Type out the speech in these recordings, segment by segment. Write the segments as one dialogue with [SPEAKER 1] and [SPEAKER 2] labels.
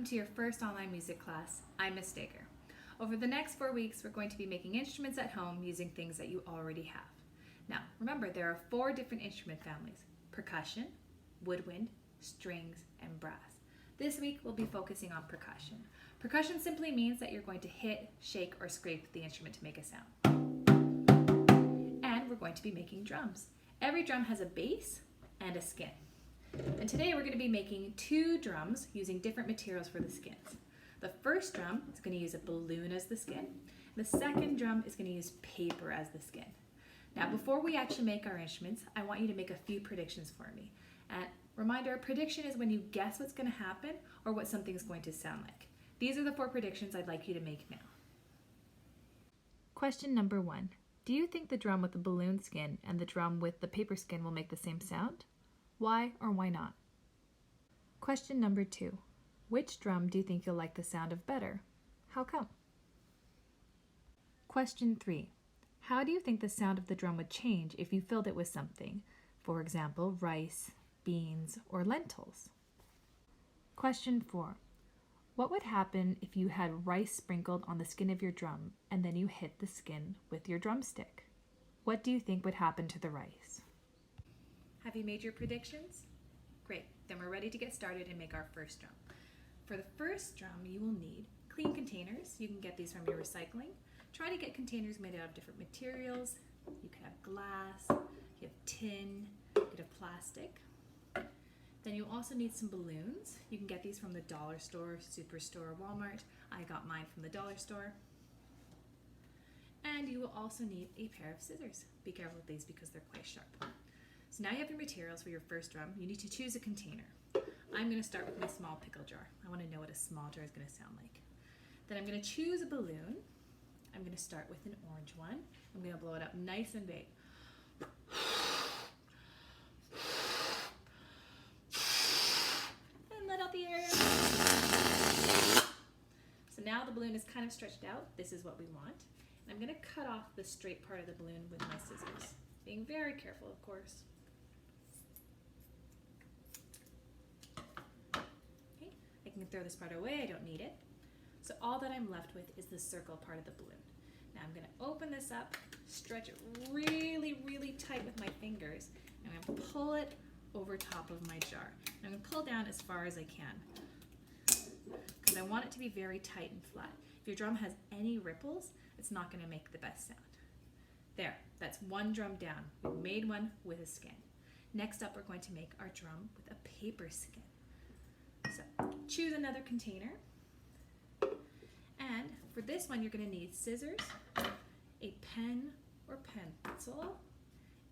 [SPEAKER 1] welcome to your first online music class. I'm Miss Stager. Over the next 4 weeks, we're going to be making instruments at home using things that you already have. Now, remember, there are 4 different instrument families: percussion, woodwind, strings, and brass. This week, we'll be focusing on percussion. Percussion simply means that you're going to hit, shake, or scrape the instrument to make a sound. And we're going to be making drums. Every drum has a bass and a skin. And today we're going to be making 2 drums using different materials for the skins. The first drum is going to use a balloon as the skin. The second drum is going to use paper as the skin. Now, before we actually make our instruments, I want you to make a few predictions for me. And reminder, a prediction is when you guess what's going to happen or what something's going to sound like. These are the 4 predictions I'd like you to make now. Question number 1. Do you think the drum with the balloon skin and the drum with the paper skin will make the same sound? Why or why not? Question number 2. Which drum do you think you'll like the sound of better? How come? Question 3. How do you think the sound of the drum would change if you filled it with something? For example, rice, beans, or lentils. Question 4. What would happen if you had rice sprinkled on the skin of your drum and then you hit the skin with your drumstick? What do you think would happen to the rice? Have you made your predictions? Great, then we're ready to get started and make our first drum. For the first drum, you will need clean containers. You can get these from your recycling. Try to get containers made out of different materials. You could have glass, you have tin, you could have plastic. Then you also need some balloons. You can get these from the dollar store, superstore, or Walmart. I got mine from the dollar store. And you will also need a pair of scissors. Be careful with these because they're quite sharp. So now you have your materials for your first drum. You need to choose a container. I'm going to start with my small pickle jar. I want to know what a small jar is going to sound like. Then I'm going to choose a balloon. I'm going to start with an orange one. I'm going to blow it up nice and big. And let out the air. So now the balloon is kind of stretched out. This is what we want. And I'm going to cut off the straight part of the balloon with my scissors. Being very careful, of course. I can throw this part away, I don't need it. So all that I'm left with is the circle part of the balloon. Now I'm going to open this up, stretch it really, really tight with my fingers, and I'm going to pull it over top of my jar. And I'm going to pull down as far as I can, because I want it to be very tight and flat. If your drum has any ripples, it's not going to make the best sound. There, that's one drum down. We made one with a skin. Next up, we're going to make our drum with a paper skin. So choose another container, and for this one you're going to need scissors, a pen or pencil,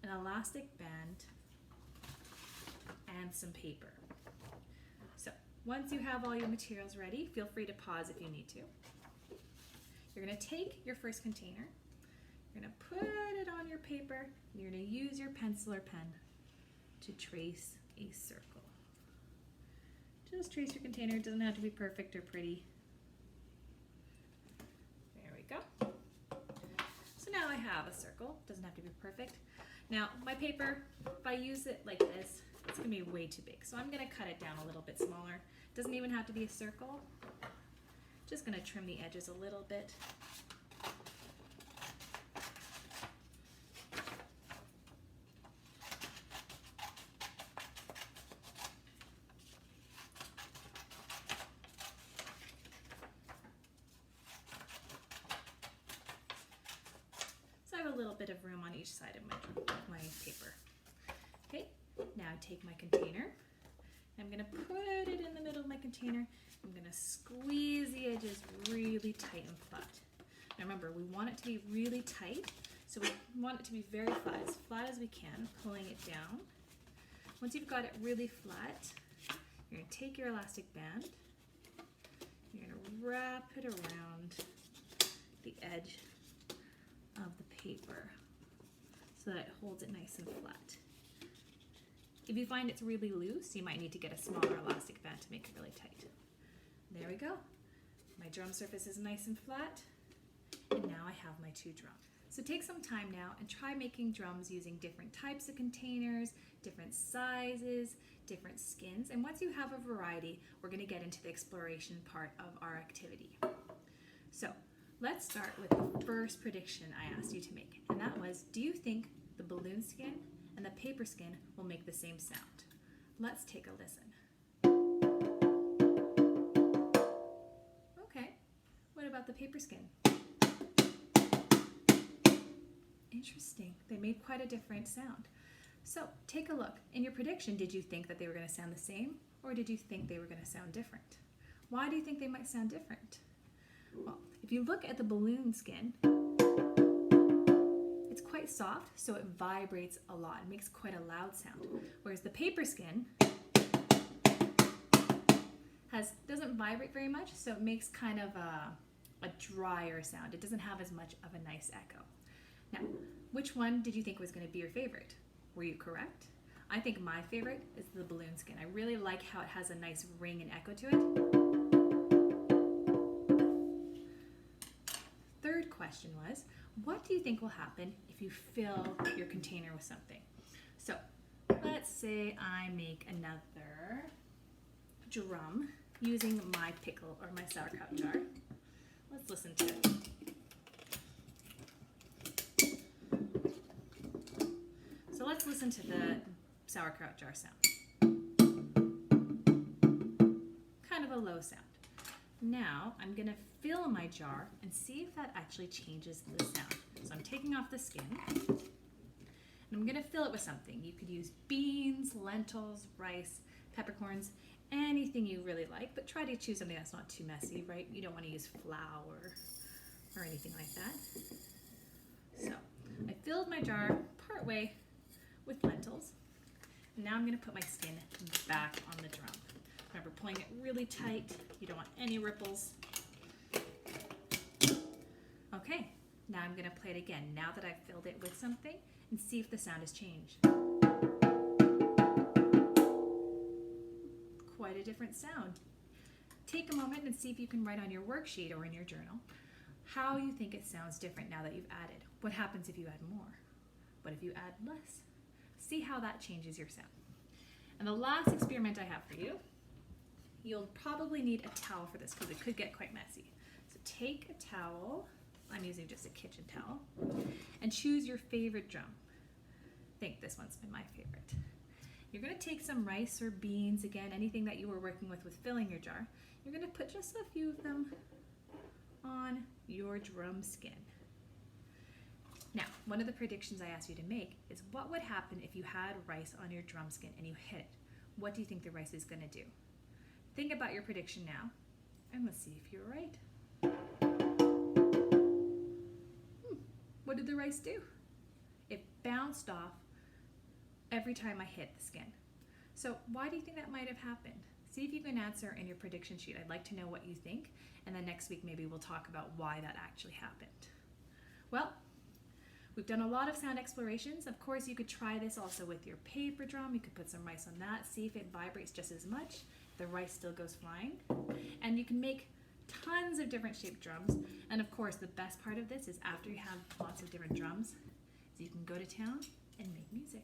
[SPEAKER 1] an elastic band, and some paper. So once you have all your materials ready, feel free to pause if you need to. You're going to take your first container, you're going to put it on your paper, and you're going to use your pencil or pen to trace a circle. Just trace your container. It doesn't have to be perfect or pretty. There we go. So now I have a circle. Doesn't have to be perfect. Now my paper, if I use it like this, it's going to be way too big. So I'm going to cut it down a little bit smaller. Doesn't even have to be a circle. Just going to trim the edges a little bit. I have a little bit of room on each side of my paper. Okay, now I take my container. I'm going to put it in the middle of my container. I'm going to squeeze the edges really tight and flat. Now remember, we want it to be really tight, so we want it to be very flat as we can, pulling it down. Once you've got it really flat, you're going to take your elastic band. You're going to wrap it around the edge of the paper so that it holds it nice and flat. If you find it's really loose, you might need to get a smaller elastic band to make it really tight. There we go. My drum surface is nice and flat, and now I have my 2 drums. So take some time now and try making drums using different types of containers, different sizes, different skins. And once you have a variety, we're going to get into the exploration part of our activity. So let's start with the first prediction I asked you to make. And that was, do you think the balloon skin and the paper skin will make the same sound? Let's take a listen. Okay, what about the paper skin? Interesting, they made quite a different sound. So take a look. In your prediction, did you think that they were going to sound the same, or did you think they were going to sound different? Why do you think they might sound different? Well, if you look at the balloon skin, it's quite soft, so it vibrates a lot. It makes quite a loud sound. Whereas the paper skin doesn't vibrate very much, so it makes kind of a drier sound. It doesn't have as much of a nice echo. Now, which one did you think was going to be your favorite? Were you correct? I think my favorite is the balloon skin. I really like how it has a nice ring and echo to it. Third question was, what do you think will happen if you fill your container with something? So let's say I make another drum using my pickle or my sauerkraut jar. Let's listen to it. So let's listen to the sauerkraut jar sound. Kind of a low sound. Now I'm going to fill my jar and see if that actually changes the sound. So I'm taking off the skin and I'm going to fill it with something. You could use beans, lentils, rice, peppercorns, anything you really like, but try to choose something that's not too messy, right? You don't want to use flour or anything like that. So I filled my jar partway with lentils. And now I'm going to put my skin back on the drum. Remember, pulling it really tight. You don't want any ripples. Okay, now I'm going to play it again, now that I've filled it with something, and see if the sound has changed. Quite a different sound. Take a moment and see if you can write on your worksheet or in your journal how you think it sounds different now that you've added. What happens if you add more? What if you add less? See how that changes your sound. And the last experiment I have for you, you'll probably need a towel for this because it could get quite messy. So take a towel, I'm using just a kitchen towel, and choose your favorite drum. I think this one's been my favorite. You're going to take some rice or beans, again, anything that you were working with filling your jar. You're going to put just a few of them on your drum skin. Now, one of the predictions I asked you to make is what would happen if you had rice on your drum skin and you hit it? What do you think the rice is going to do? Think about your prediction now, and let's see if you're right. What did the rice do? It bounced off every time I hit the skin. So why do you think that might have happened? See if you can answer in your prediction sheet. I'd like to know what you think, and then next week maybe we'll talk about why that actually happened. Well, we've done a lot of sound explorations. Of course, you could try this also with your paper drum. You could put some rice on that, see if it vibrates just as much. The rice still goes flying. And you can make tons of different shaped drums. And of course, the best part of this is after you have lots of different drums, is you can go to town and make music.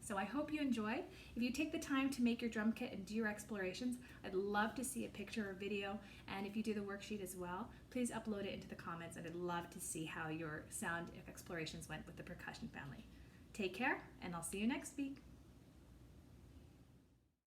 [SPEAKER 1] So I hope you enjoyed. If you take the time to make your drum kit and do your explorations, I'd love to see a picture or video. And if you do the worksheet as well, please upload it into the comments. And I'd love to see how your sound explorations went with the percussion family. Take care, and I'll see you next week.